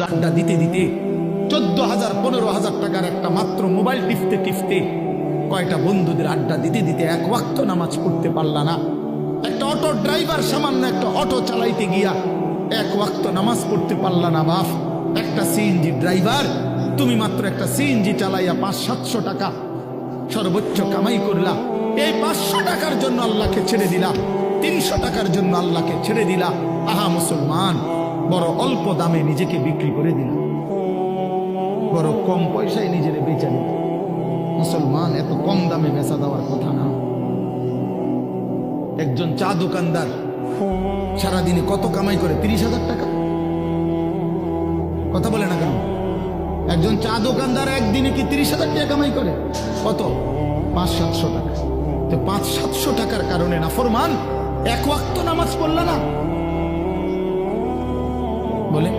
বন্ধুর আড্ডা দিতে দিতে 14,000 15,000 টাকার একটা মাত্র মোবাইল টিপতে টিপতে কয়টা বন্ধুদের আড্ডা দিতে দিতে এক ওয়াক্ত নামাজ পড়তে পারলা না। একটা অটো ড্রাইভার সামান্য একটা অটো চালাইতে গিয়া এক ওয়াক্ত নামাজ পড়তে পারলা না বাপ। একটা সিএনজি ড্রাইভার, তুমি মাত্র একটা সিএনজি চালাইয়া 500-700 টাকা সর্বোচ্চ কামাই করলা। এই 500 টাকার জন্য আল্লাহকে ছেড়ে দিলা, 300 টাকার জন্য আল্লাহকে ছেড়ে দিলা। আহা মুসলমান, বড় অল্প দামে নিজেকে বিক্রি করে দিলা, বড় কম পয়সায় নিজের বেচা দিল। মুসলমান, এত কম দামে বেচা দেওয়ার কথা না। একজন চা দোকানদার সারাদিনে কত কামাই করে? 30,000 টাকা। কথা বলে না কেন? একজন চা দোকানদার একদিনে কি 30,000 টাকা কামাই করে? কত? 500-700 টাকা। তো 500-700 টাকার কারণে নাফরমান এক ওয়াক্ত নামাজ পড়লা না বলে